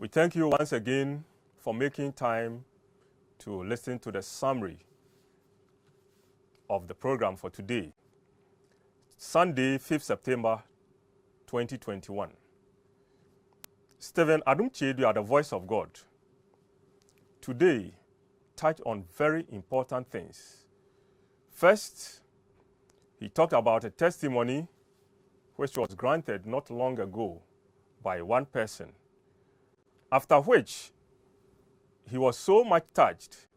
We thank you once again for making time to listen to the summary of the program for today, Sunday, 5th September 2021. Adom Kyei-Duah, the voice of God, today touched on very important things. First, he talked about a testimony which was granted not long ago by one person, after which he was so much touched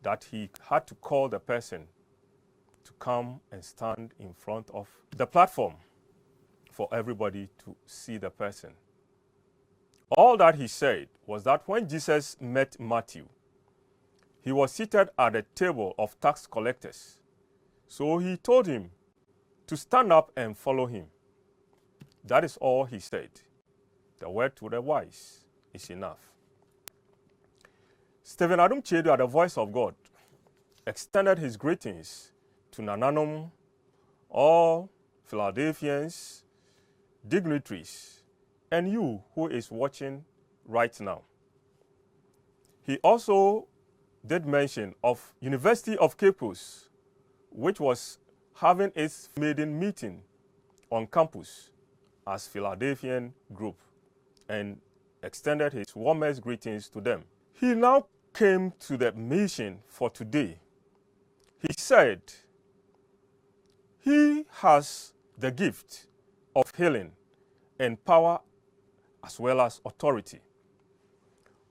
that he had to call the person to come and stand in front of the platform for everybody to see the person. All that he said was that when Jesus met Matthew, he was seated at a table of tax collectors. So he told him to stand up and follow him. That is all he said. The word to the wise is enough. Adom Kyei-Duah, the voice of God, extended his greetings to Nananom, all Philadelphians, dignitaries, and you who is watching right now. He also did mention of University of Cape Coast, which was having its maiden meeting on campus as Philadelphian group, and extended his warmest greetings to them. He now came to the mission for today. He said he has the gift of healing and power as well as authority.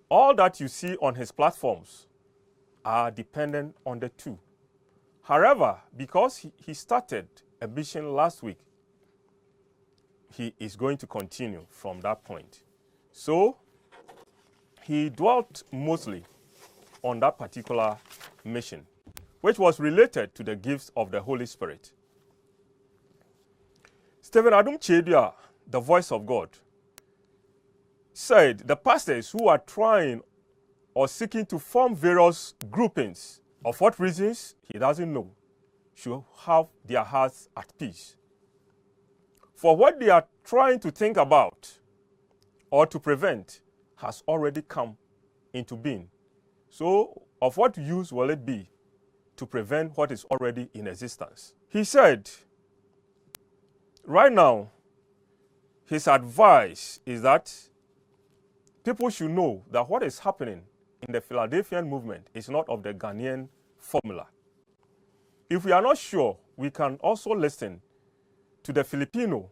All that you see on his platforms are dependent on the two. However, because he started a mission last week, he is going to continue from that point. So, he dwelt mostly on that particular mission, which was related to the gifts of the Holy Spirit. Adom Kyei-Duah, the voice of God, said the pastors who are trying or seeking to form various groupings, of what reasons he doesn't know, should have their hearts at peace. For what they are trying to think about or to prevent has already come into being. So, of what use will it be to prevent what is already in existence? He said, right now, his advice is that people should know that what is happening in the Philadelphian movement is not of the Ghanaian formula. If we are not sure, we can also listen to the Filipino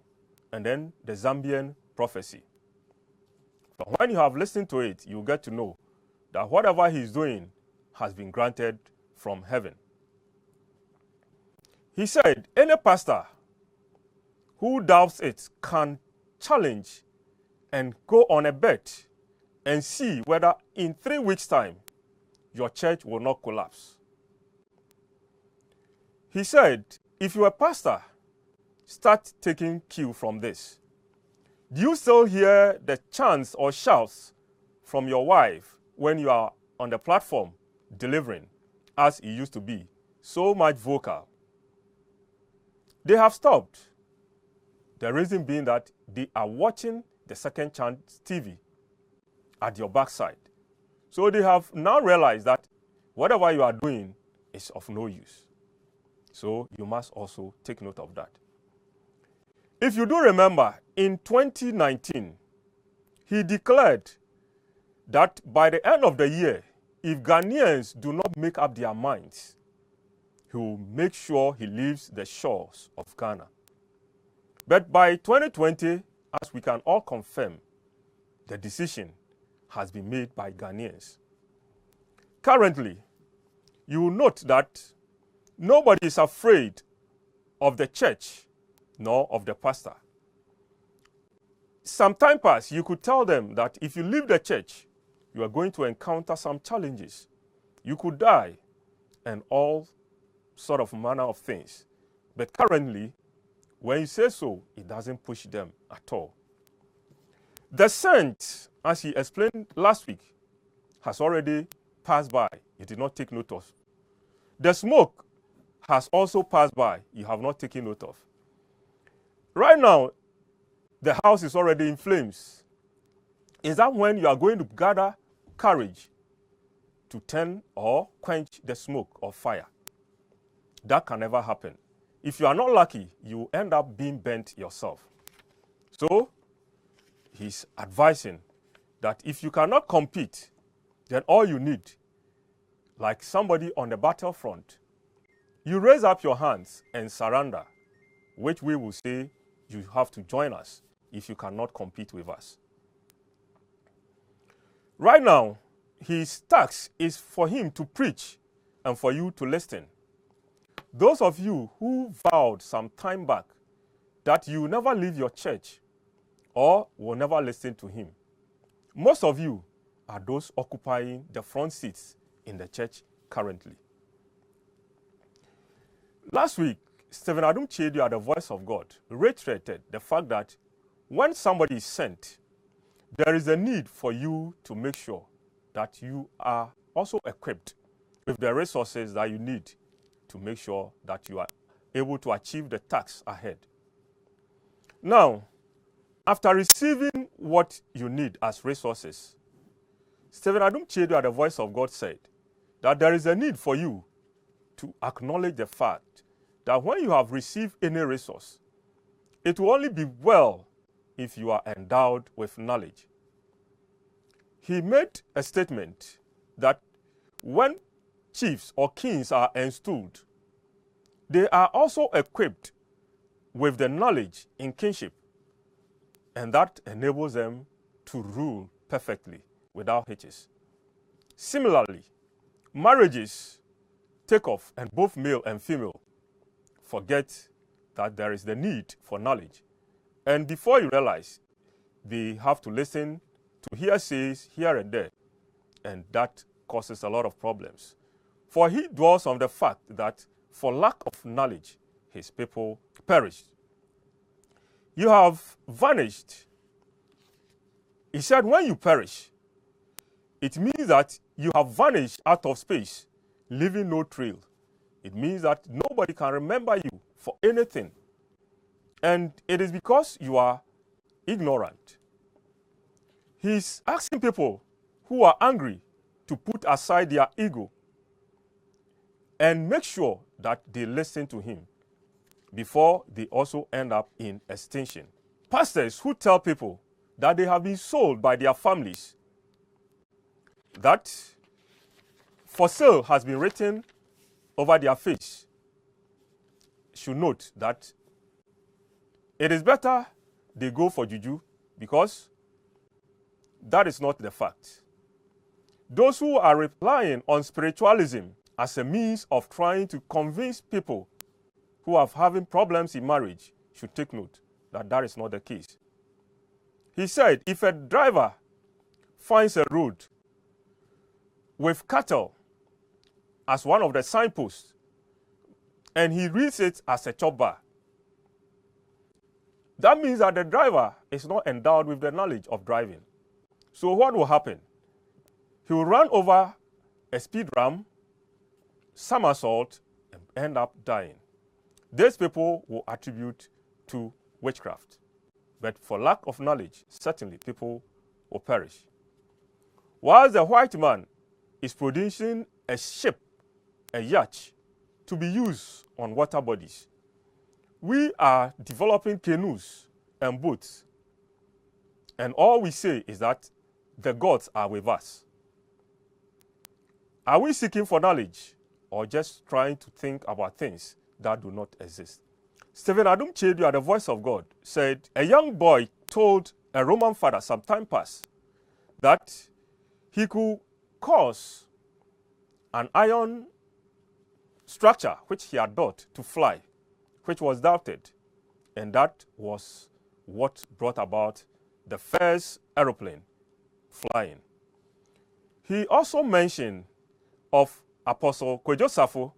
and then the Zambian prophecy. But when you have listened to it, you get to know that whatever he is doing has been granted from heaven. He said, any pastor who doubts it can challenge and go on a bet and see whether in 3 weeks' time your church will not collapse. He said, if you're a pastor, start taking cue from this. Do you still hear the chants or shouts from your wife when you are on the platform delivering, as it used to be, so much vocal? They have stopped. The reason being that they are watching the Second Chance TV at your backside. So they have now realized that whatever you are doing is of no use. So you must also take note of that. If you do remember, in 2019, he declared that by the end of the year, if Ghanaians do not make up their minds, he will make sure he leaves the shores of Ghana. But by 2020, as we can all confirm, the decision has been made by Ghanaians. Currently, you will note that nobody is afraid of the church nor of the pastor. Some time past, you could tell them that if you leave the church, you are going to encounter some challenges. You could die and all sort of manner of things. But currently, when you say so, it doesn't push them at all. The scent, as he explained last week, has already passed by. You did not take note of. The smoke has also passed by. You have not taken note of. Right now, the house is already in flames. Is that when you are going to gather courage to turn or quench the smoke of fire? That can never happen. If you are not lucky, you end up being bent yourself. So, he's advising that if you cannot compete, then all you need, like somebody on the battlefront, you raise up your hands and surrender, which we will say you have to join us if you cannot compete with us. Right now, his task is for him to preach and for you to listen. Those of you who vowed some time back that you will never leave your church or will never listen to him, most of you are those occupying the front seats in the church currently. Last week, Stephen Adom Kyei-Duah, the voice of God, reiterated the fact that when somebody is sent, there is a need for you to make sure that you are also equipped with the resources that you need to make sure that you are able to achieve the task ahead. Now, after receiving what you need as resources, Stephen Adom Kyei-Duah, the voice of God, said that there is a need for you to acknowledge the fact that when you have received any resource, it will only be well if you are endowed with knowledge. He made a statement that when chiefs or kings are installed, they are also equipped with the knowledge in kingship, and that enables them to rule perfectly without hitches. Similarly, marriages take off, and both male and female forget that there is the need for knowledge. And before you realize, they have to listen to hearsays here and there, and that causes a lot of problems. For he dwells on the fact that for lack of knowledge, his people perished. You have vanished. He said, when you perish, it means that you have vanished out of space, leaving no trail. It means that nobody can remember you for anything. And it is because you are ignorant. He's asking people who are angry to put aside their ego and make sure that they listen to him before they also end up in extinction. Pastors who tell people that they have been sold by their families, that for sale has been written over their face, should note that it is better they go for juju, because that is not the fact. Those who are relying on spiritualism as a means of trying to convince people who are having problems in marriage should take note that that is not the case. He said, if a driver finds a road with cattle as one of the signposts, and he reads it as a chop bar, that means that the driver is not endowed with the knowledge of driving. So what will happen? He will run over a speed ramp, somersault, and end up dying. These people will attribute to witchcraft. But for lack of knowledge, certainly people will perish. Whilst the white man is producing a ship, a yacht, to be used on water bodies, we are developing canoes and boats. And all we say is that the gods are with us. Are we seeking for knowledge or just trying to think about things that do not exist? Stephen Adom Kyei-Duah, the voice of God, said a young boy told a Roman father some time past that he could cause an iron structure which he had built to fly, which was doubted. And that was what brought about the first aeroplane flying. He also mentioned of Apostle Kwejo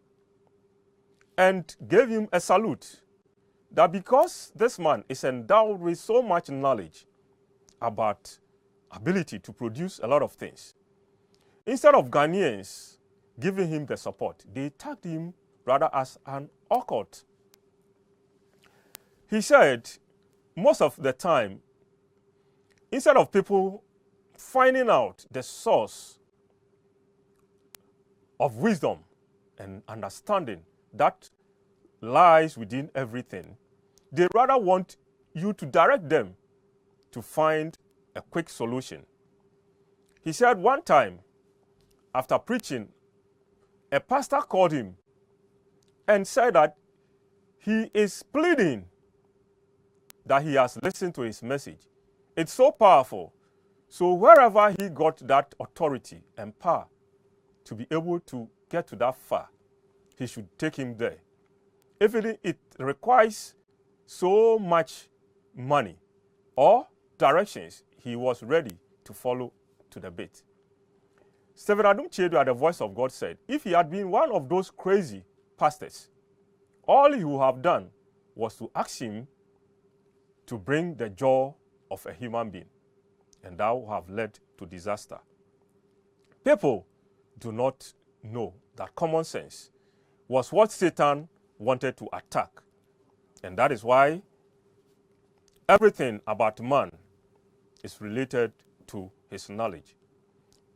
and gave him a salute, that because this man is endowed with so much knowledge about ability to produce a lot of things, instead of Ghanaians giving him the support, they tagged him rather as an occult. He said most of the time, instead of people finding out the source of wisdom and understanding that lies within everything. They rather want you to direct them to find a quick solution. He said one time, after preaching, a pastor called him and said that he is pleading that he has listened to his message. It's so powerful. So wherever he got that authority and power to be able to get to that far, he should take him there. Even it requires so much money or directions, he was ready to follow to the bit. Adom Kyei-Duah, the voice of God, said, if he had been one of those crazy pastors, all he would have done was to ask him to bring the jaw of a human being, and that would have led to disaster. People do not know that common sense was what Satan wanted to attack, and that is why everything about man is related to his knowledge.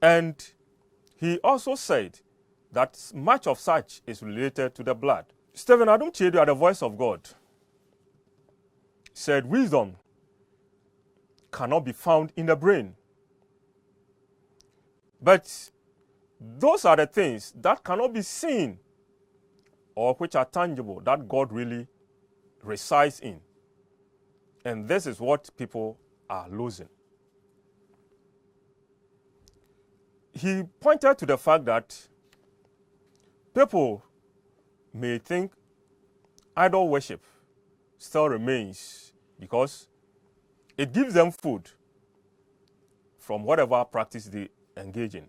And he also said that much of such is related to the blood. Adom Kyei-Duah, the voice of God, said wisdom cannot be found in the brain. But those are the things that cannot be seen or which are tangible that God really resides in. And this is what people are losing. He pointed to the fact that people may think idol worship still remains because it gives them food from whatever practice they engage in.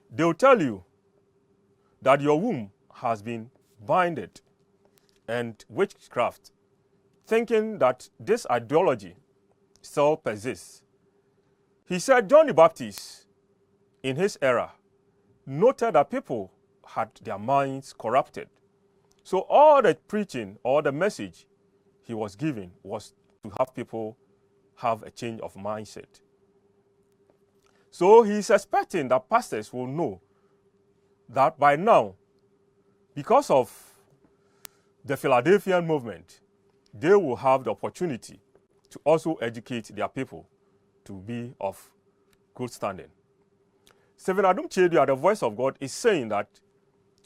They will tell you that your womb has been binded and witchcraft, thinking that this ideology still persists. He said John the Baptist, in his era, noted that people had their minds corrupted. So all the preaching or the message he was giving was to have people have a change of mindset. So he's expecting that pastors will know that by now, because of the Philadelphian movement, they will have the opportunity to also educate their people to be of good standing. Adom Kyei-Duah, the voice of God, is saying that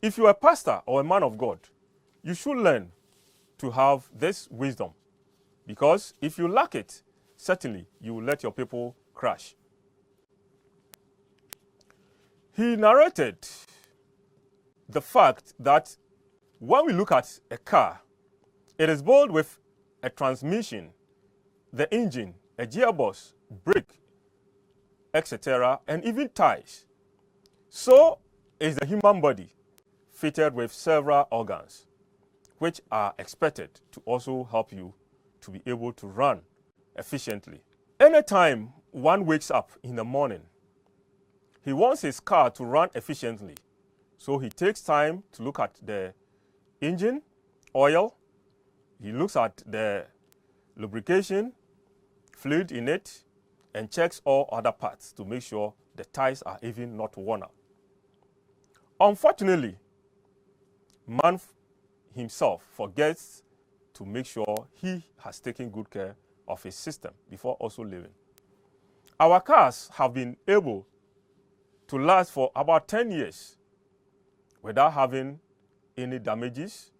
if you are a pastor or a man of God, you should learn to have this wisdom. Because if you lack it, certainly you will let your people crash. He narrated the fact that when we look at a car, it is built with a transmission, the engine, a gearbox, brake, etc., and even tires. So is the human body, fitted with several organs, which are expected to also help you to be able to run efficiently. Anytime one wakes up in the morning, he wants his car to run efficiently. So he takes time to look at the engine, oil, he looks at the lubrication, fluid in it, and checks all other parts to make sure the tires are even not worn out. Unfortunately, man himself forgets to make sure he has taken good care of his system before also living. Our cars have been able to last for about 10 years without having any damages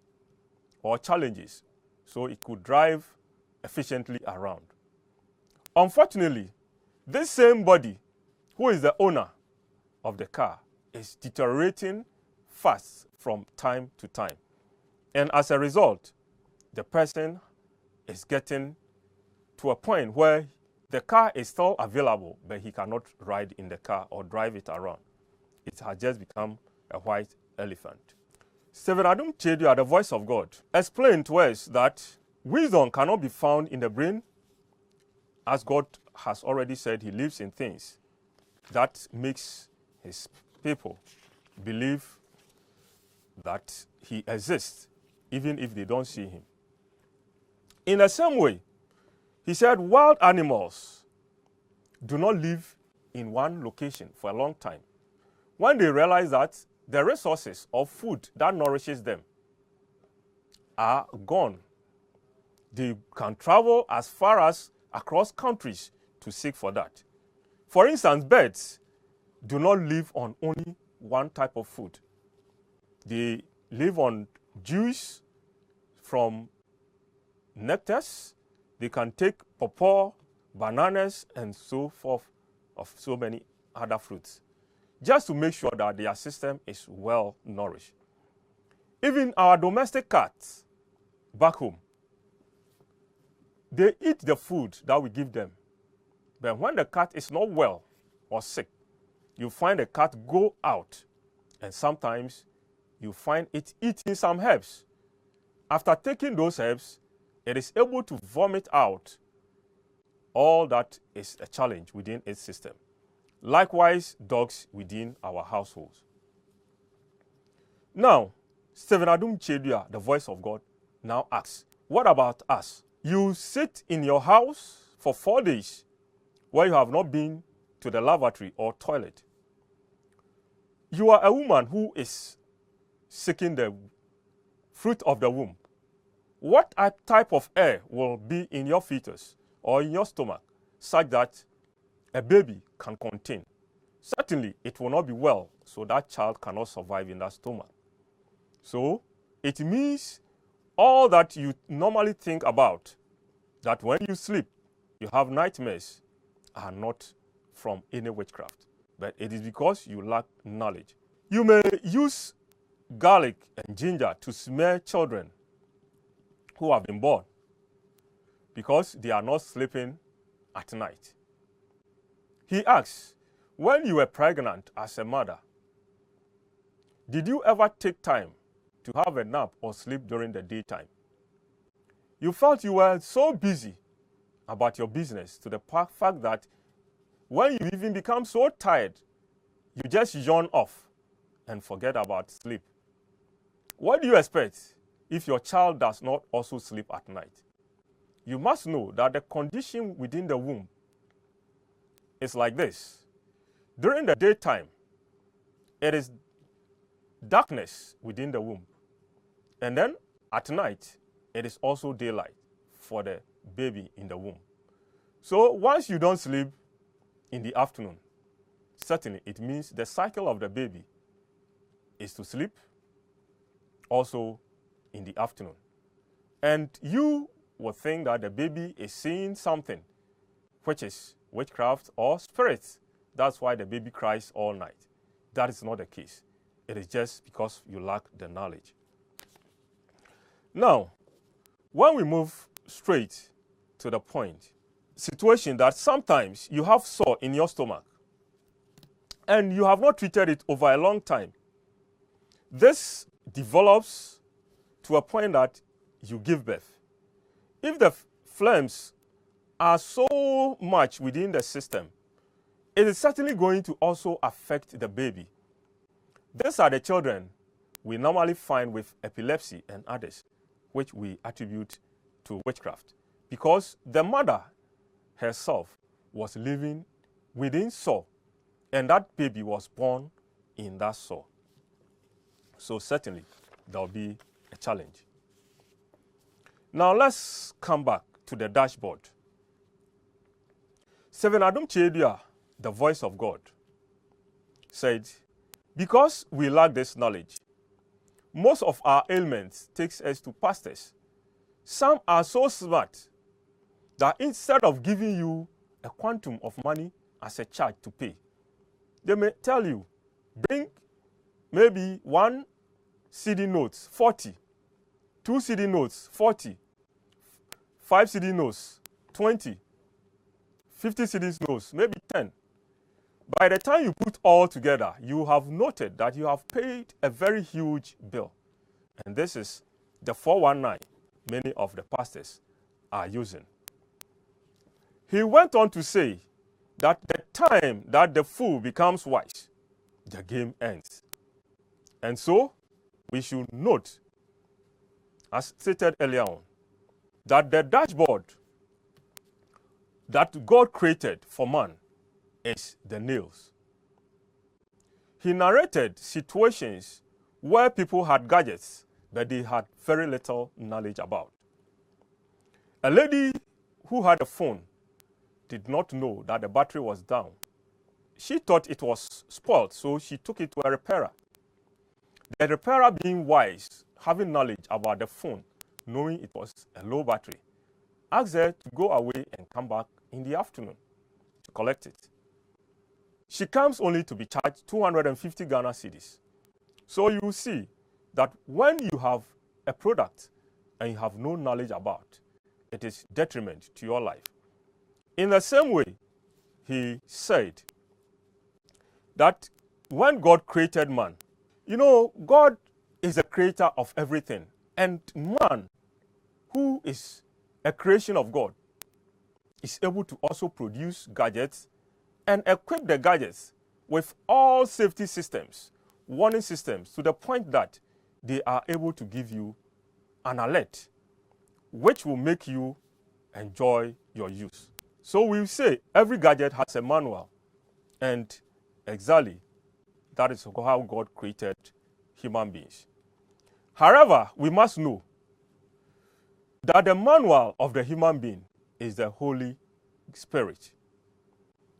or challenges, so it could drive efficiently around. Unfortunately, this same body, who is the owner of the car, is deteriorating fast from time to time. And as a result, the person is getting to a point where the car is still available, but he cannot ride in the car or drive it around. It has just become a white elephant. Adom Kyei-Duah, the voice of God, explained to us that wisdom cannot be found in the brain, as God has already said he lives in things. That makes his people believe that he exists, even if they don't see him. In the same way, he said wild animals do not live in one location for a long time. When they realize that the resources of food that nourishes them are gone, they can travel as far as across countries to seek for that. For instance, birds do not live on only one type of food. They live on juice from nectars. They can take pawpaw, bananas, and so forth, of so many other fruits, just to make sure that their system is well nourished. Even our domestic cats back home, they eat the food that we give them. But when the cat is not well or sick, you find the cat go out, and sometimes you find it eating some herbs. After taking those herbs, it is able to vomit out all that is a challenge within its system. Likewise, dogs within our households. Now, Adom Kyei-Duah, the voice of God, now asks, what about us? You sit in your house for 4 days where you have not been to the lavatory or toilet. You are a woman who is seeking the fruit of the womb. What type of air will be in your fetus or in your stomach such that a baby can contain? Certainly, it will not be well, so that child cannot survive in that stomach. So, it means all that you normally think about, that when you sleep, you have nightmares, are not from any witchcraft, but it is because you lack knowledge. You may use garlic and ginger to smear children who have been born because they are not sleeping at night. He asks, when you were pregnant as a mother, did you ever take time to have a nap or sleep during the daytime? You felt you were so busy about your business to the fact that when you even become so tired, you just yawn off and forget about sleep. What do you expect if your child does not also sleep at night? You must know that the condition within the womb is like this. During the daytime, it is darkness within the womb. And then at night, it is also daylight for the baby in the womb. So once you don't sleep in the afternoon, certainly it means the cycle of the baby is to sleep also in the afternoon. And you will think that the baby is seeing something, which is witchcraft or spirits. That's why the baby cries all night. That is not the case. It is just because you lack the knowledge. Now, when we move straight to the point, situation that sometimes you have sore in your stomach and you have not treated it over a long time. This develops to a point that you give birth. If the flames are so much within the system, it is certainly going to also affect the baby. These are the children we normally find with epilepsy and others, which we attribute to witchcraft, because the mother herself was living within sore, and that baby was born in that sore. So certainly, there will be a challenge. Now let's come back to the dashboard. Adom Kyei-Duah, the voice of God, said, because we lack this knowledge, most of our ailments takes us to pastors. Some are so smart that instead of giving you a quantum of money as a charge to pay, they may tell you, bring maybe 1 CD notes, 40, 2 CD notes, 40, 5 CD notes, 20, 50 CD notes, maybe 10. By the time you put all together, you have noted that you have paid a very huge bill. And this is the 419 many of the pastors are using. He went on to say that the time that the fool becomes wise, the game ends. And so, we should note, as stated earlier on, that the dashboard that God created for man is the nails. He narrated situations where people had gadgets that they had very little knowledge about. A lady who had a phone did not know that the battery was down. She thought it was spoiled, so she took it to a repairer. The repairer, being wise, having knowledge about the phone, knowing it was a low battery, asked her to go away and come back in the afternoon to collect it. She comes only to be charged 250 Ghana cedis. So you will see that when you have a product and you have no knowledge about, it is detriment to your life. In the same way, he said that when God created man, you know, God is the creator of everything. And man, who is a creation of God, is able to also produce gadgets and equip the gadgets with all safety systems, warning systems, to the point that they are able to give you an alert, which will make you enjoy your use. So we say every gadget has a manual, and exactly that is how God created human beings. However, we must know that the manual of the human being is the Holy Spirit.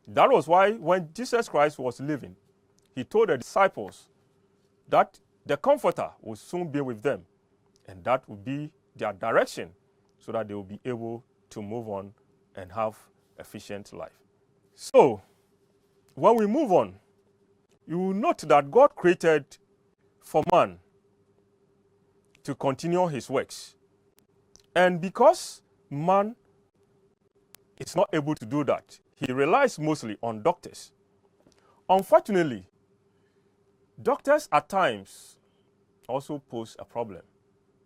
That was why when Jesus Christ was living, he told the disciples that the Comforter will soon be with them, and that will be their direction so that they will be able to move on and have efficient life. So, when we move on, you will note that God created for man to continue his works. And because man is not able to do that, he relies mostly on doctors. Unfortunately, doctors at times also pose a problem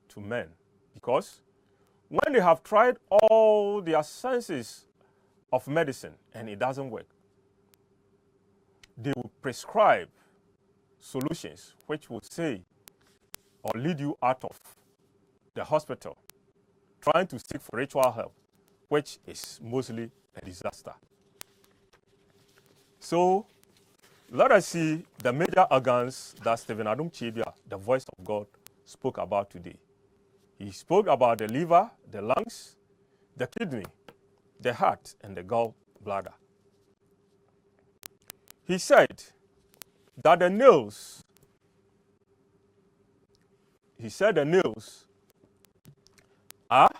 to men, because when they have tried all their senses of medicine and it doesn't work, they will prescribe solutions which will say or lead you out of the hospital trying to seek for ritual help, which is mostly a disaster. So let us see the major organs that Adom Kyei-Duah, the voice of God, spoke about today. He spoke about the liver, the lungs, the kidney, the heart, and the gallbladder. He said that the nails are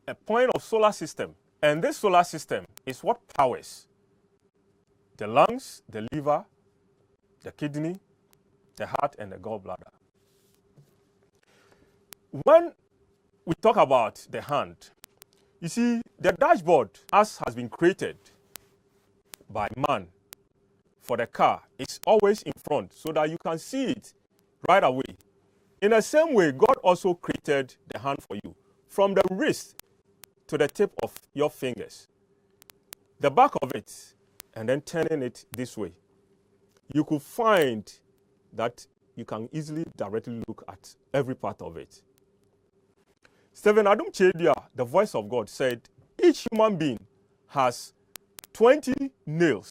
a point of solar system, and this solar system is what powers the lungs, the liver, the kidney, the heart, and the gallbladder. When we talk about the hand, you see, the dashboard, as has been created by man for the car, is always in front so that you can see it right away. In the same way, God also created the hand for you, from the wrist to the tip of your fingers, the back of it, and then turning it this way. You could find that you can easily directly look at every part of it. Adom Kyei-Duah, the voice of God, said each human being has 20 nails,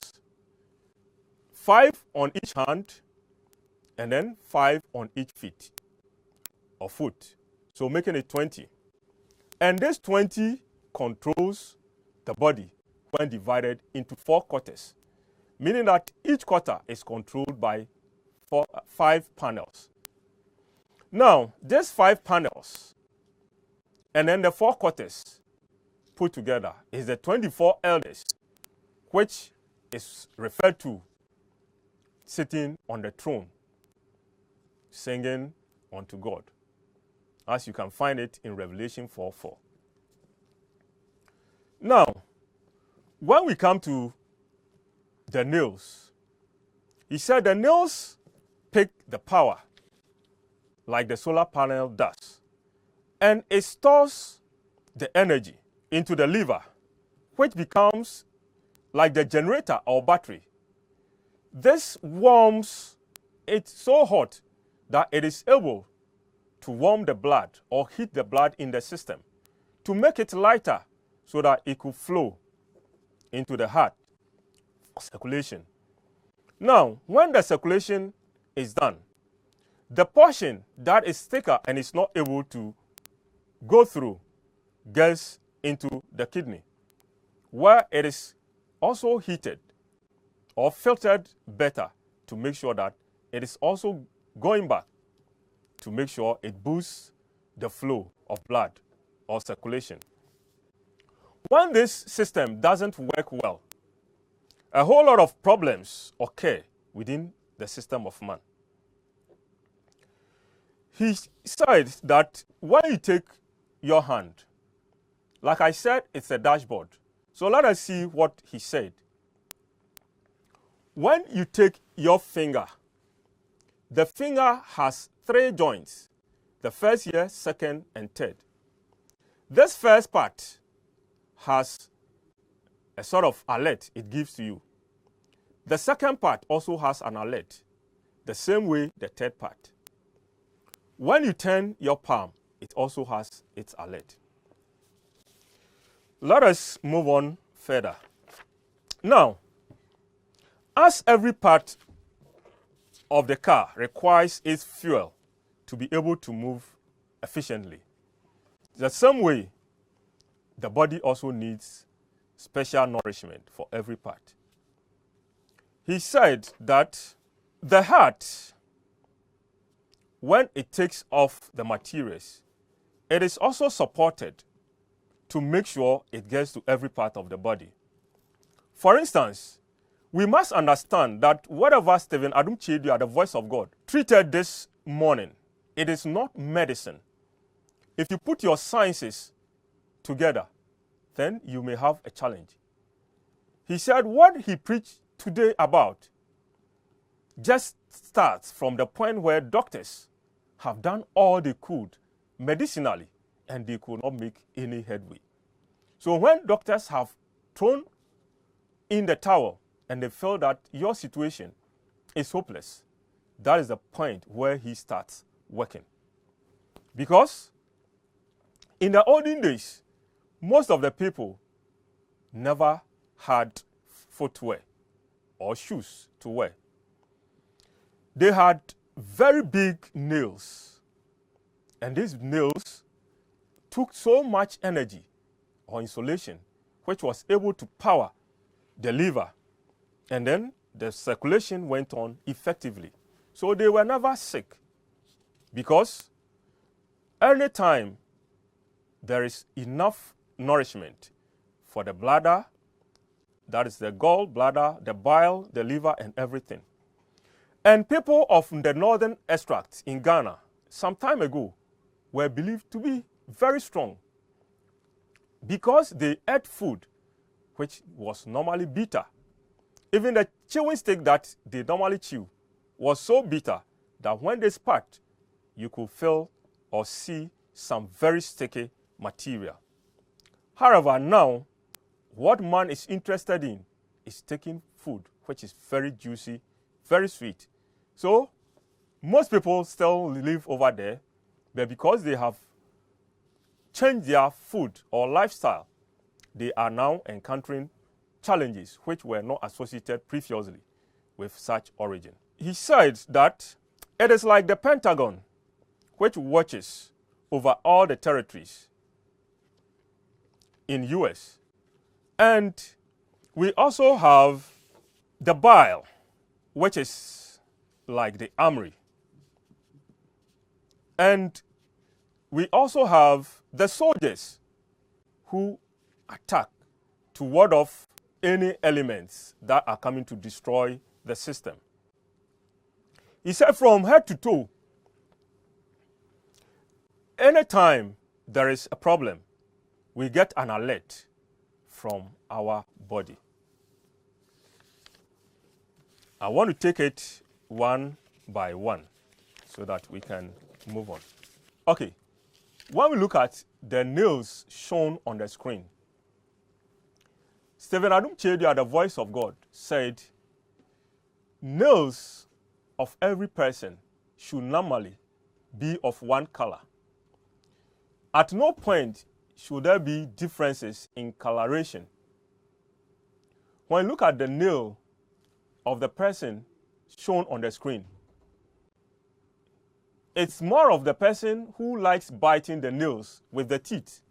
5 on each hand, and then 5 on each feet or foot, so making it 20. And this 20 controls the body when divided into 4 quarters, meaning that each quarter is controlled by 5 panels. Now, these 5 panels and then the 4 quarters put together is the 24 elders, which is referred to sitting on the throne, singing unto God, as you can find it in Revelation 4:4. Now, when we come to the nails, he said the nails pick the power like the solar panel does, and it stores the energy into the liver, which becomes like the generator or battery. This warms it so hot that it is able to warm the blood or heat the blood in the system to make it lighter so that it could flow into the heart circulation. Now, when the circulation is done, the portion that is thicker and is not able to go through gets into the kidney, where it is also heated or filtered better to make sure that it is also going back to make sure it boosts the flow of blood or circulation. When this system doesn't work well, a whole lot of problems occur within the system of man. He said that when you take your hand, like I said, it's a dashboard. So let us see what he said. When you take your finger, the finger has 3 joints, the first here, second, and third. This first part has a sort of alert it gives to you. The second part also has an alert, the same way the third part. When you turn your palm, it also has its alert. Let us move on further. Now, as every part of the car requires its fuel to be able to move efficiently, the same way the body also needs special nourishment for every part. He said that the heart, when it takes off the materials, it is also supported to make sure it gets to every part of the body. For instance, we must understand that whatever Adom Kyei-Duah, the voice of God, treated this morning, it is not medicine. If you put your sciences together, then you may have a challenge. He said what he preached today about just starts from the point where doctors have done all they could medicinally and they could not make any headway. So when doctors have thrown in the towel and they feel that your situation is hopeless, that is the point where he starts working. Because in the olden days, most of the people never had footwear or shoes to wear. They had very big nails, and these nails took so much energy or insulation, which was able to power the liver, and then the circulation went on effectively. So they were never sick, because any time there is enough nourishment for the bladder, that is the gallbladder, the bile, the liver, and everything. And people of the northern extracts in Ghana some time ago were believed to be very strong because they ate food which was normally bitter. Even the chewing stick that they normally chew was so bitter that when they spat, you could feel or see some very sticky material. However, now, what man is interested in is taking food which is very juicy, very sweet. So, most people still live over there, but because they have changed their food or lifestyle, they are now encountering challenges which were not associated previously with such origin. He said that it is like the Pentagon, which watches over all the territories in US. And we also have the bile, which is like the armory. And we also have the soldiers who attack to ward off any elements that are coming to destroy the system. He said from head to toe, anytime there is a problem, we get an alert from our body. I want to take it one by one so that we can move on. Okay, when we look at the nails shown on the screen, Adom Kyei-Duah, the voice of God, said, nails of every person should normally be of one color. At no point should there be differences in coloration. When you look at the nail of the person shown on the screen. It's more of the person who likes biting the nails with the teeth.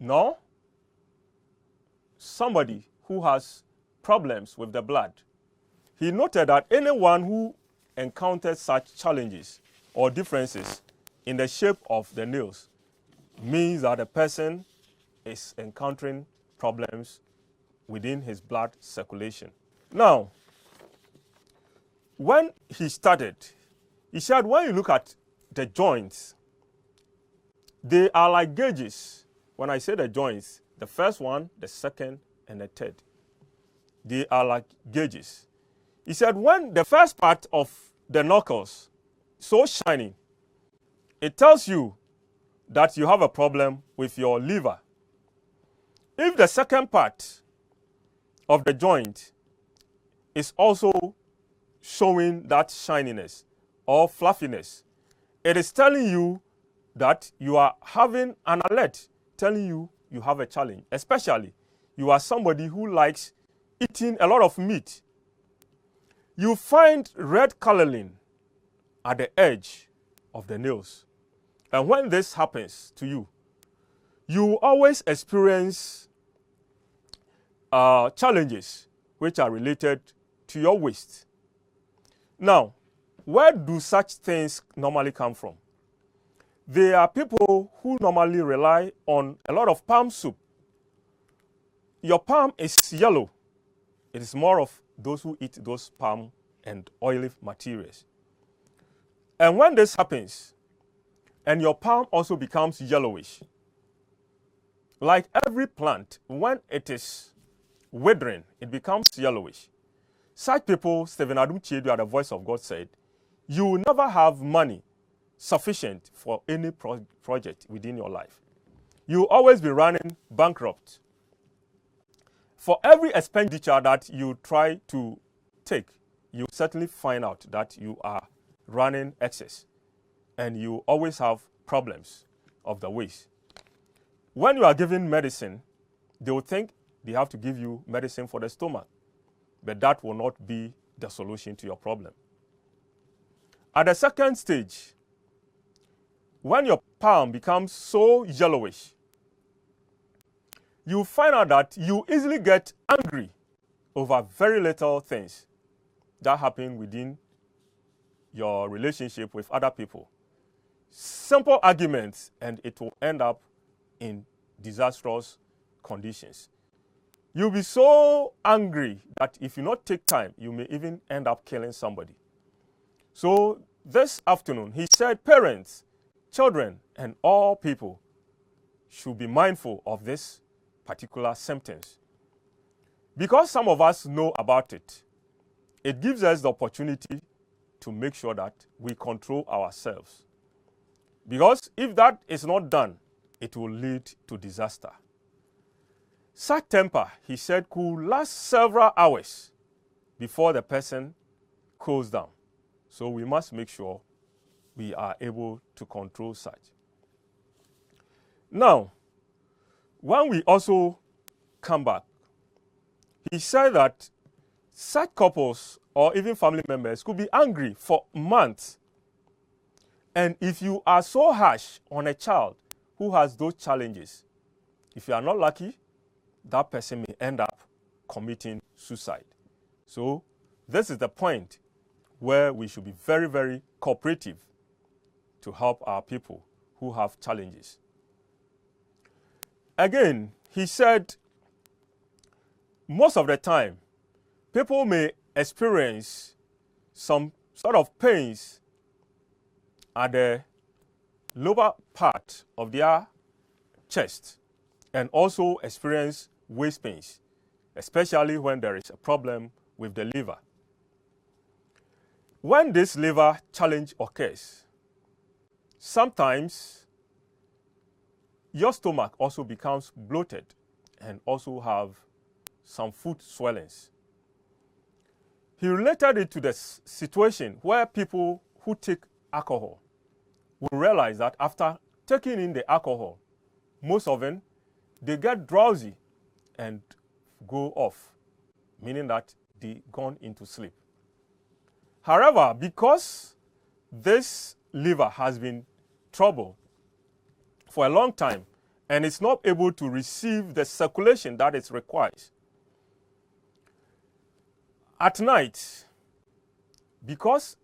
No? Somebody who has problems with the blood. He noted that anyone who encounters such challenges or differences in the shape of the nails means that the person is encountering problems within his blood circulation. Now, when he started, he said when you look at the joints, they are like gauges. When I say the joints, the first one, the second, and the third, they are like gauges. He said when the first part of the knuckles so shiny, it tells you that you have a problem with your liver. If the second part of the joint is also showing that shininess or fluffiness, it is telling you that you are having an alert, telling you you have a challenge. Especially, you are somebody who likes eating a lot of meat. You find red coloring at the edge of the nails. And when this happens to you, you always experience challenges which are related to your waist. Now, where do such things normally come from? There are people who normally rely on a lot of palm soup. Your palm is yellow. It is more of those who eat those palm and oily materials. And when this happens, and your palm also becomes yellowish, like every plant, when it is withering, it becomes yellowish. Such people, Adom Kyei-Duah, the voice of God, said, you will never have money sufficient for any project within your life. You will always be running bankrupt. For every expenditure that you try to take, you certainly find out that you are running excess, and you always have problems of the waist. When you are given medicine, they will think they have to give you medicine for the stomach, but that will not be the solution to your problem. At the second stage, when your palm becomes so yellowish, you find out that you easily get angry over very little things that happen within your relationship with other people. Simple arguments, and it will end up in disastrous conditions. You'll be so angry that if you not take time, you may even end up killing somebody. So this afternoon, he said parents, children, and all people should be mindful of this particular symptoms. Because some of us know about it, it gives us the opportunity to make sure that we control ourselves. Because if that is not done, it will lead to disaster. Such temper, he said, could last several hours before the person cools down. So we must make sure we are able to control such. Now, when we also come back, he said that such couples or even family members could be angry for months. And if you are so harsh on a child who has those challenges, if you are not lucky, that person may end up committing suicide. So this is the point where we should be very, very cooperative to help our people who have challenges. Again, he said, most of the time, people may experience some sort of pains at the lower part of their chest and also experience waist pains, especially when there is a problem with the liver. When this liver challenge occurs, sometimes your stomach also becomes bloated and also have some food swellings. He related it to the situation where people who take alcohol will realize that after taking in the alcohol, most of them, they get drowsy and go off. meaning that they gone into sleep. However, because this liver has been troubled for a long time and it's not able to receive the circulation that it requires, at night, because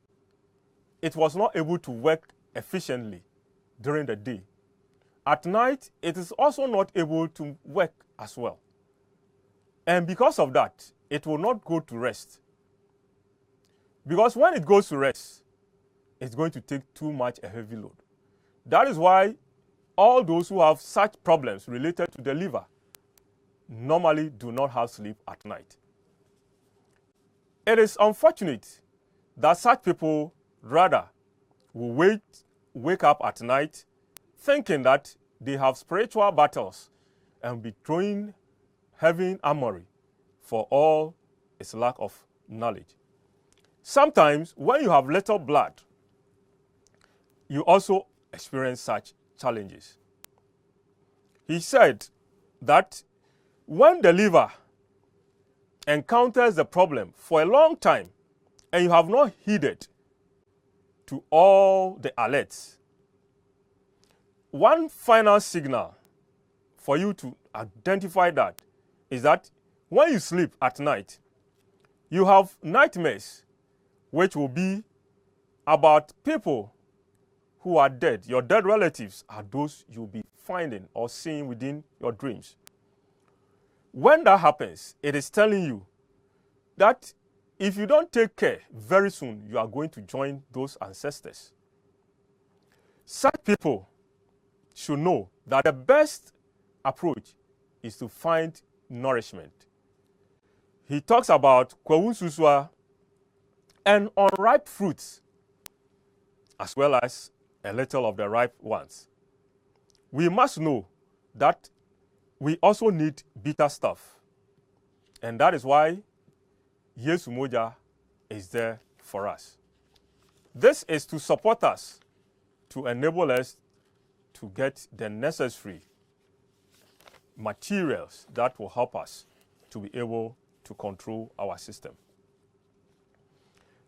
it was not able to work efficiently during the day, at night it is also not able to work as well. And because of that, it will not go to rest. Because when it goes to rest, it's going to take too much a heavy load. That is why all those who have such problems related to the liver normally do not have sleep at night. It is unfortunate that such people rather will wake up at night thinking that they have spiritual battles and be throwing heavy armory for all its lack of knowledge. Sometimes when you have little blood, you also experience such challenges. He said that when the liver encounters the problem for a long time and you have not heeded to all the alerts, one final signal for you to identify that is that when you sleep at night, you have nightmares which will be about people who are dead. Your dead relatives are those you'll be finding or seeing within your dreams. When that happens, it is telling you that if you don't take care, very soon you are going to join those ancestors. Such people should know that the best approach is to find nourishment. He talks about kwawunsusua and unripe fruits, as well as a little of the ripe ones. We must know that we also need bitter stuff. And that is why Yesu Moja is there for us. This is to support us, to enable us to get the necessary materials that will help us to be able to control our system.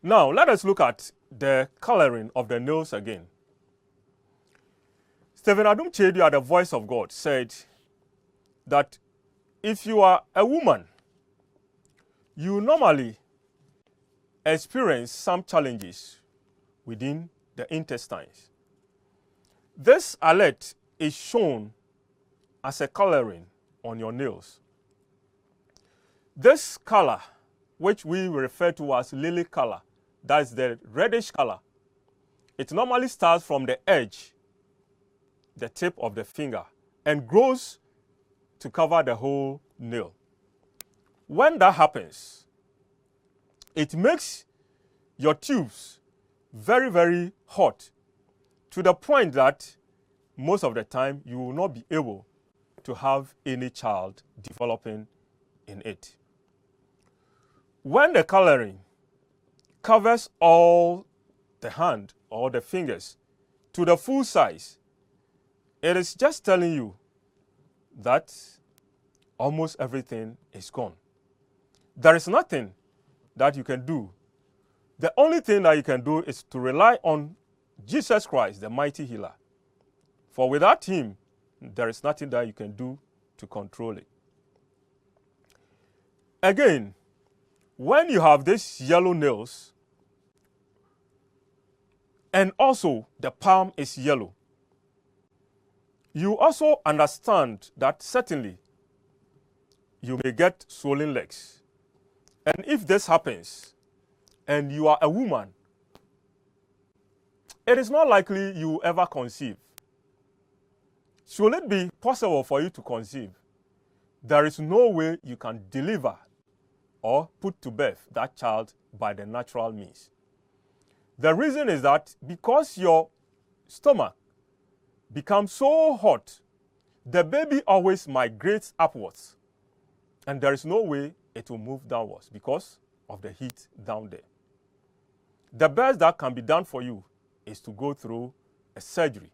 Now, let us look at the coloring of the nails again. Adom Kyei-Duah, the voice of God, said that if you are a woman, you normally experience some challenges within the intestines. This alert is shown as a coloring on your nails. This color, which we refer to as lily color, that's the reddish color, it normally starts from the edge, the tip of the finger, and grows to cover the whole nail. When that happens, it makes your tubes very, very hot to the point that most of the time you will not be able to have any child developing in it. When the coloring covers all the hand or the fingers to the full size, it is just telling you that almost everything is gone. There is nothing that you can do. The only thing that you can do is to rely on Jesus Christ, the mighty healer. For without him, there is nothing that you can do to control it. Again, when you have these yellow nails, and also the palm is yellow, you also understand that certainly you may get swollen legs. And if this happens, and you are a woman, it is not likely you will ever conceive. Should it be possible for you to conceive, there is no way you can deliver or put to birth that child by the natural means. The reason is that because your stomach becomes so hot, the baby always migrates upwards, and there is no way it will move downwards because of the heat down there. The best that can be done for you is to go through a surgery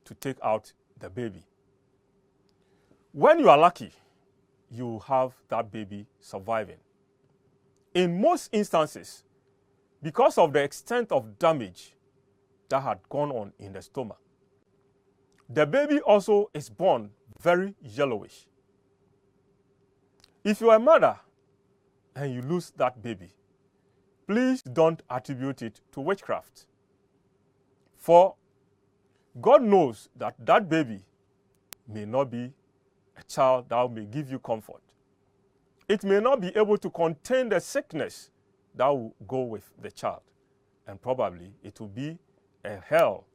to take out the baby. When you are lucky, you have that baby surviving. In most instances, because of the extent of damage that had gone on in the stomach, the baby also is born very yellowish. If you are a mother and you lose that baby, please don't attribute it to witchcraft. For God knows that that baby may not be a child that may give you comfort. It may not be able to contain the sickness that will go with the child. And probably it will be a hell,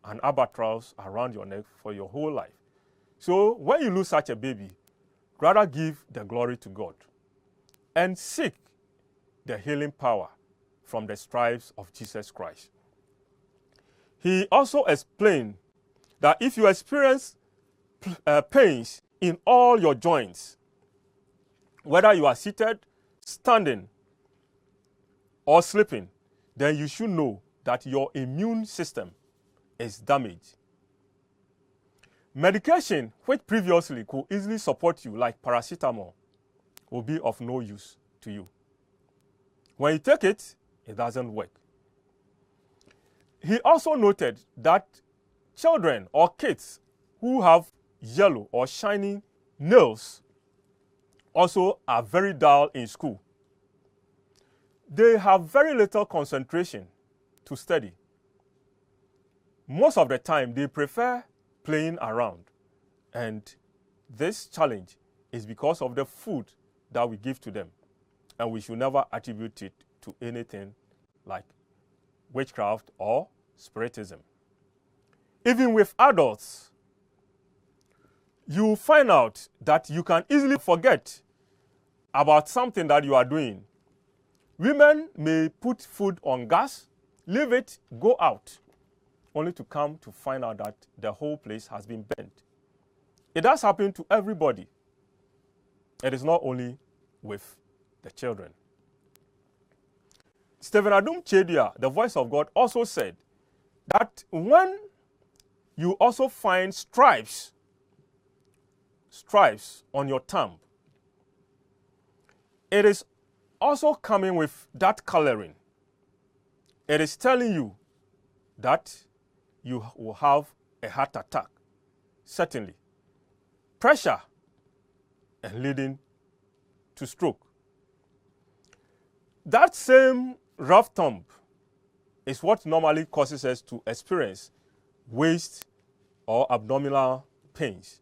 an albatross around your neck for your whole life. So when you lose such a baby, rather give the glory to God and seek the healing power from the stripes of Jesus Christ. He also explained that if you experience pains in all your joints, whether you are seated, standing, or sleeping, then you should know that your immune system is damaged. Medication which previously could easily support you, like paracetamol, will be of no use to you. When you take it, it doesn't work. He also noted that children or kids who have yellow or shiny nails also are very dull in school. They have very little concentration to study. Most of the time, they prefer playing around. And this challenge is because of the food that we give to them. And we should never attribute it to anything like witchcraft or spiritism. Even with adults, you find out that you can easily forget about something that you are doing. Women may put food on gas, leave it, go out, only to come to find out that the whole place has been burnt. It does happen to everybody. It is not only with the children. Adom Kyei-Duah, the voice of God, also said that when you also find stripes on your thumb, it is also coming with that coloring. It is telling you that you will have a heart attack, certainly, pressure, and leading to stroke. That same rough thumb is what normally causes us to experience waist or abdominal pains.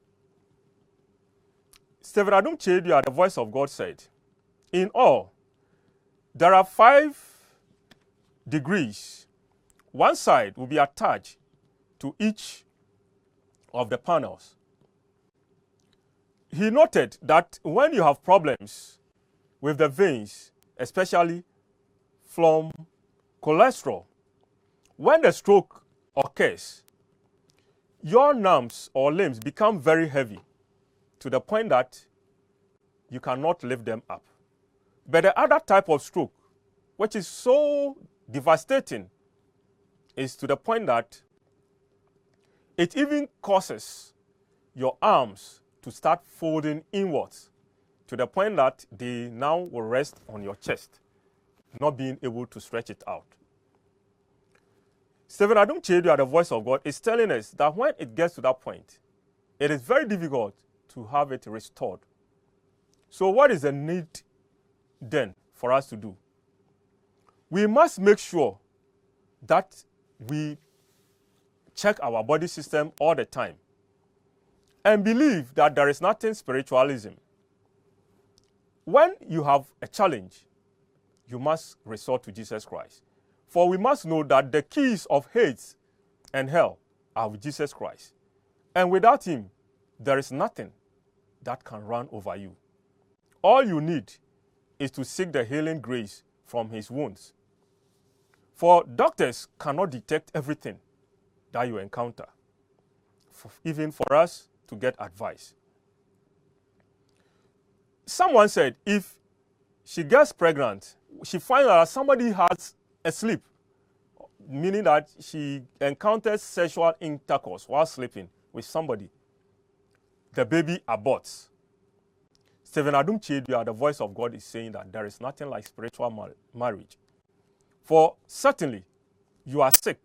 Adom Kyei-Duah, the voice of God, said, in all, there are 5 degrees. One side will be attached to each of the panels. He noted that when you have problems with the veins, especially from cholesterol, when the stroke occurs, your arms or limbs become very heavy to the point that you cannot lift them up. But the other type of stroke, which is so devastating, is to the point that it even causes your arms to start folding inwards to the point that they now will rest on your chest, not being able to stretch it out. Adom Kyei-Duah, the voice of God, is telling us that when it gets to that point, it is very difficult to have it restored. So what is the need then for us to do? We must make sure that we check our body system all the time and believe that there is nothing spiritualism. When you have a challenge, you must resort to Jesus Christ. For we must know that the keys of hate and hell are with Jesus Christ. And without him, there is nothing that can run over you. All you need is to seek the healing grace from his wounds. For doctors cannot detect everything that you encounter, even for us to get advice. Someone said if she gets pregnant, she finds out somebody has a sleep, meaning that she encounters sexual intercourse while sleeping with somebody. The baby aborts. Adom Kyei-Duah, the voice of God, is saying that there is nothing like spiritual marriage. For certainly, you are sick.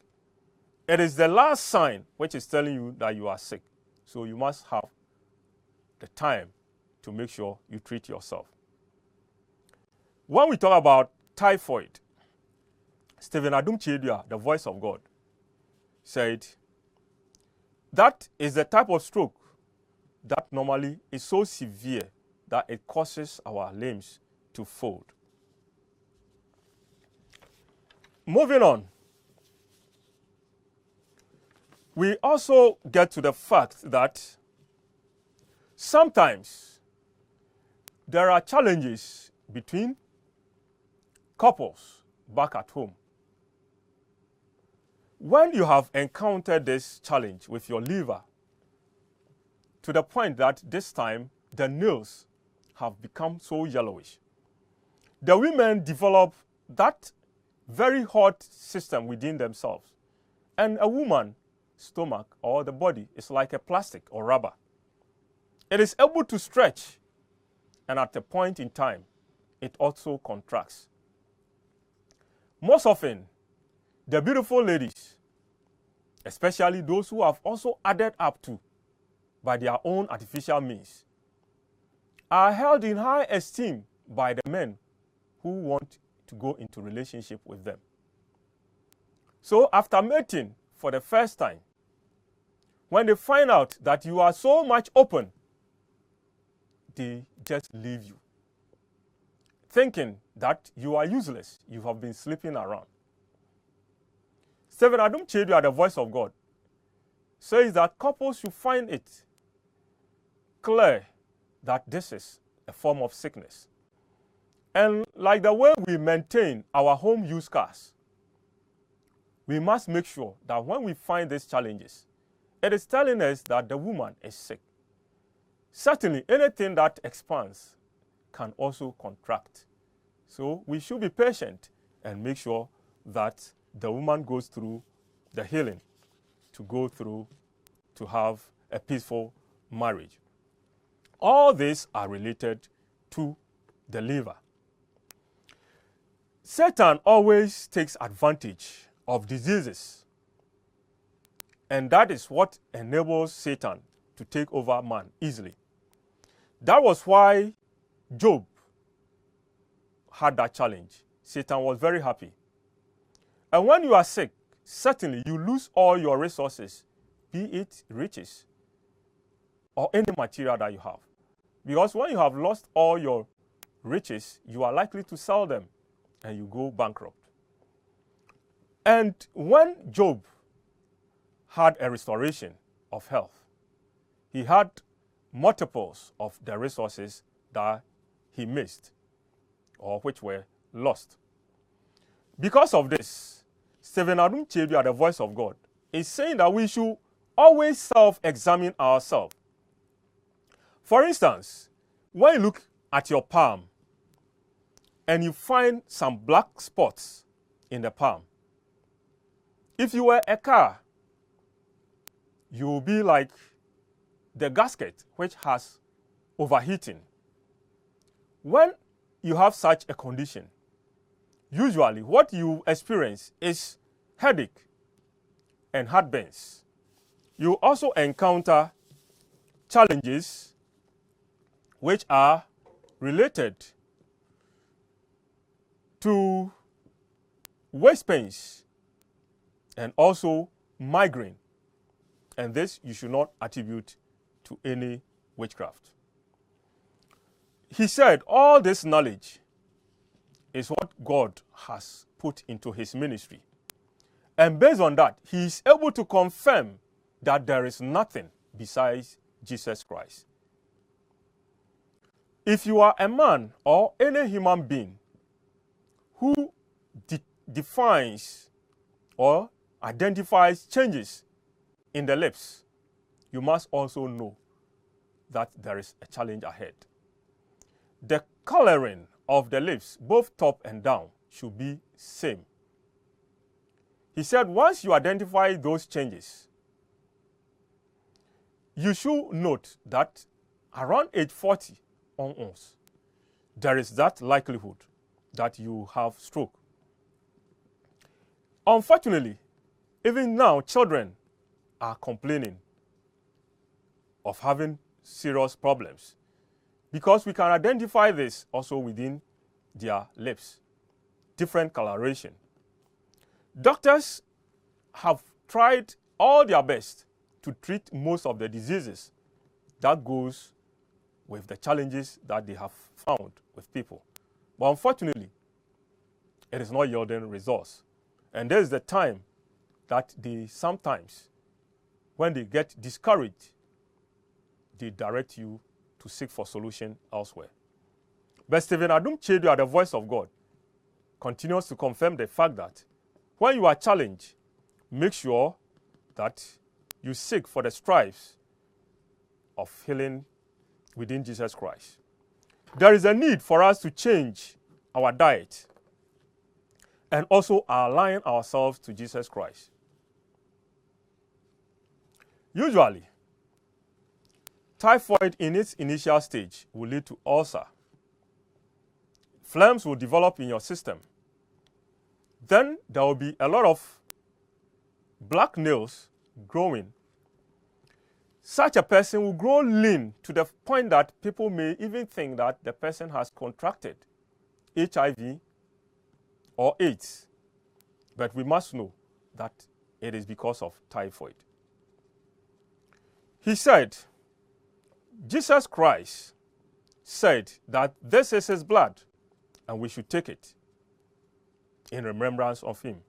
It is the last sign which is telling you that you are sick. So you must have the time to make sure you treat yourself. When we talk about typhoid, Adom Kyei-Duah, the voice of God, said that is the type of stroke that normally is so severe that it causes our limbs to fold. Moving on, we also get to the fact that sometimes there are challenges between couples back at home. When you have encountered this challenge with your liver, to the point that this time the nails have become so yellowish, the women develop that very hot system within themselves. And a woman's stomach or the body is like a plastic or rubber. It is able to stretch, and at a point in time, it also contracts. Most often, the beautiful ladies, especially those who have also added up to by their own artificial means, are held in high esteem by the men who want to go into relationship with them. So after mating for the first time, when they find out that you are so much open, they just leave you, thinking that you are useless. You have been sleeping around. Adom Kyei-Duah, the voice of God, says that couples should find it clear that this is a form of sickness. And like the way we maintain our home use cars, we must make sure that when we find these challenges, it is telling us that the woman is sick. Certainly, anything that expands can also contract. So we should be patient and make sure that the woman goes through the healing to go through to have a peaceful marriage. All these are related to the liver. Satan always takes advantage of diseases, and that is what enables Satan to take over man easily. That was why Job had that challenge. Satan was very happy. And when you are sick, certainly you lose all your resources, be it riches or any material that you have. Because when you have lost all your riches, you are likely to sell them and you go bankrupt. And when Job had a restoration of health, he had multiples of the resources that he missed or which were lost. Because of this, Adom Kyei-Duah, the voice of God, is saying that we should always self-examine ourselves. For instance, when you look at your palm and you find some black spots in the palm, if you were a car, you will be like the gasket which has overheating. When you have such a condition, usually what you experience is headache and heartburns. You also encounter challenges which are related to waist pains and also migraine. And this you should not attribute to any witchcraft. He said all this knowledge is what God has put into his ministry. And based on that, he is able to confirm that there is nothing besides Jesus Christ. If you are a man or any human being who defines or identifies changes in the lips, you must also know that there is a challenge ahead. The coloring of the lips, both top and down, should be same. He said once you identify those changes, you should note that around age 40 on us, there is that likelihood that you have stroke. Unfortunately, even now, children are complaining of having serious problems because we can identify this also within their lips, different coloration. Doctors have tried all their best to treat most of the diseases that goes with the challenges that they have found with people. But unfortunately, it is not yielding results. And there is the time that they sometimes, when they get discouraged, they direct you to seek for solution elsewhere. But Adom Kyei-Duah, the voice of God, continues to confirm the fact that when you are challenged, make sure that you seek for the stripes of healing within Jesus Christ. There is a need for us to change our diet and also align ourselves to Jesus Christ. Usually, typhoid in its initial stage will lead to ulcer. Phlegms will develop in your system. Then there will be a lot of black nails growing. Such a person will grow lean to the point that people may even think that the person has contracted HIV or AIDS. But we must know that it is because of typhoid. He said, Jesus Christ said that this is his blood and we should take it in remembrance of him.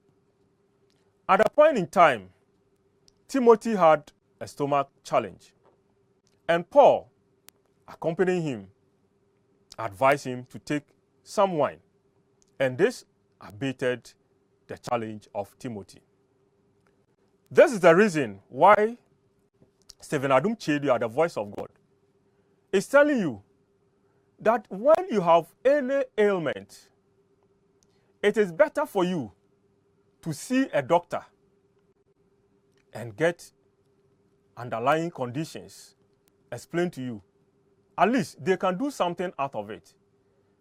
At a point in time, Timothy had a stomach challenge, and Paul, accompanying him, advised him to take some wine, and this abated the challenge of Timothy. This is the reason why Adom Kyei-Duah, the voice of God, is telling you that when you have any ailment, it is better for you to see a doctor and get underlying conditions explained to you. At least they can do something out of it.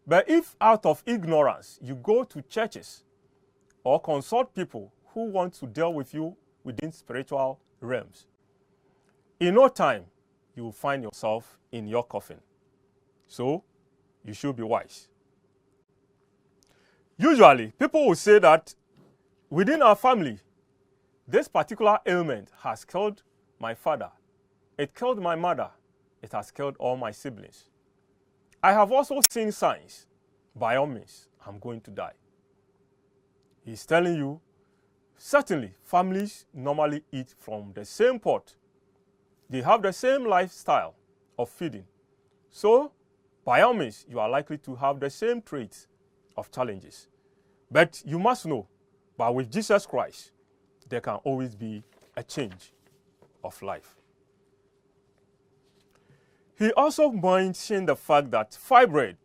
But if out of ignorance you go to churches or consult people who want to deal with you within spiritual realms, in no time you will find yourself in your coffin. So you should be wise. Usually, people will say that within our family, this particular ailment has killed my father. It killed my mother. It has killed all my siblings. I have also seen signs. By all means, I'm going to die. He's telling you, certainly, families normally eat from the same pot. They have the same lifestyle of feeding. So, by all means, you are likely to have the same traits of challenges. But you must know, but with Jesus Christ, there can always be a change of life. He also mentioned the fact that fibroid,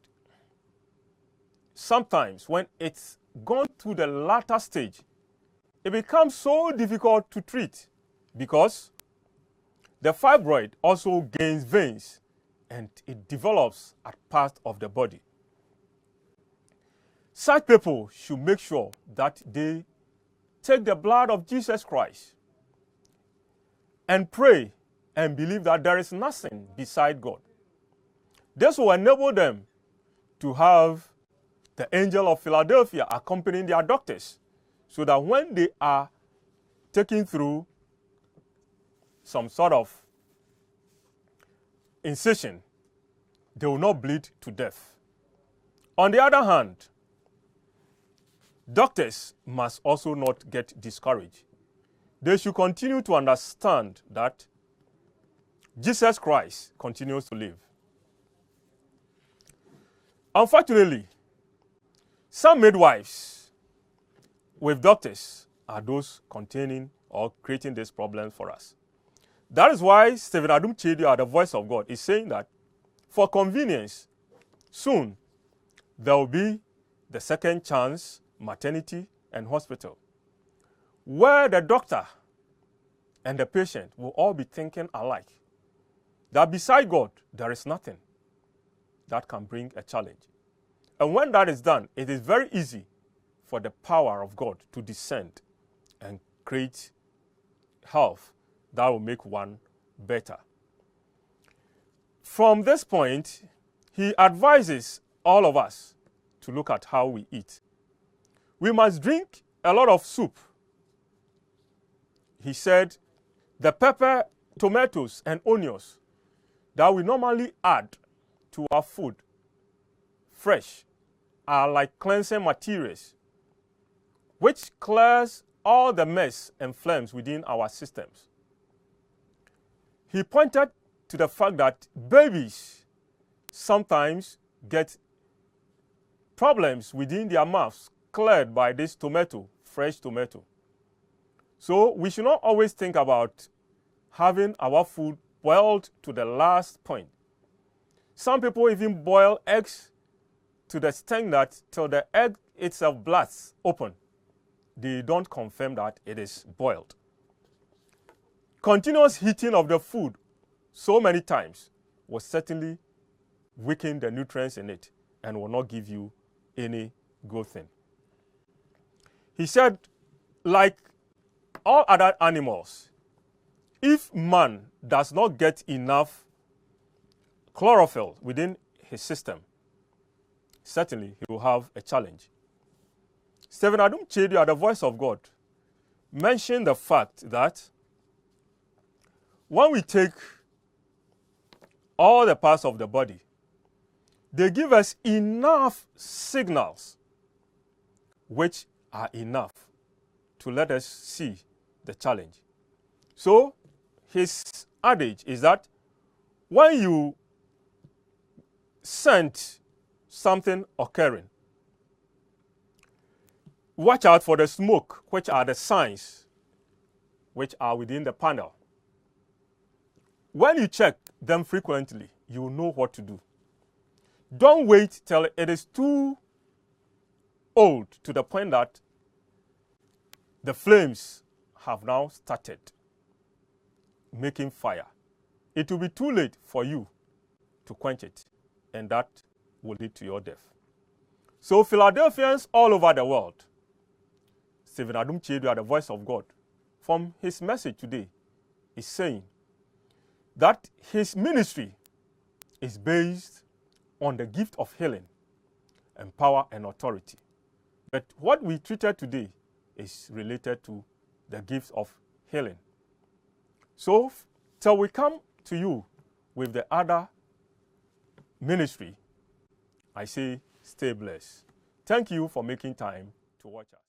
sometimes when it's gone to the latter stage, it becomes so difficult to treat because the fibroid also gains veins and it develops at part of the body. Such people should make sure that they take the blood of Jesus Christ and pray and believe that there is nothing beside God. This will enable them to have the angel of Philadelphia accompanying their doctors so that when they are taken through some sort of incision, they will not bleed to death. On the other hand, doctors must also not get discouraged. They should continue to understand that Jesus Christ continues to live. Unfortunately, some midwives with doctors are those containing or creating this problem for us. That is why Adom Kyei-Duah, the voice of God, is saying that for convenience, soon there will be the second chance maternity and hospital, where the doctor and the patient will all be thinking alike, that beside God there is nothing. that can bring a challenge. And when that is done, it is very easy for the power of God to descend and create health that will make one better. From this point, he advises all of us to look at how we eat. We must drink a lot of soup. He said the pepper, tomatoes, and onions that we normally add to our food, fresh, are like cleansing materials, which clears all the mess and flames within our systems. He pointed to the fact that babies sometimes get problems within their mouths cleared by this tomato, fresh tomato. So we should not always think about having our food boiled to the last point. Some people even boil eggs to the extent that till the egg itself blasts open, they don't confirm that it is boiled. Continuous heating of the food so many times will certainly weaken the nutrients in it and will not give you any good thing. He said, like all other animals, if man does not get enough chlorophyll within his system, certainly he will have a challenge. Adom Kyei-Duah, the voice of God, mentioned the fact that when we take all the parts of the body, they give us enough signals which are enough to let us see the challenge. So his adage is that when you sense something occurring, watch out for the smoke, which are the signs which are within the panel. When you check them frequently, you will know what to do. Don't wait till it is too old to the point that the flames have now started making fire. It will be too late for you to quench it, and that will lead to your death. So Philadelphians all over the world, Adom Kyei-Duah, the voice of God, from his message today, is saying that his ministry is based on the gift of healing and power and authority. But what we treated today is related to the gift of healing. So till we come to you with the other ministry, I say stay blessed. Thank you for making time to watch us.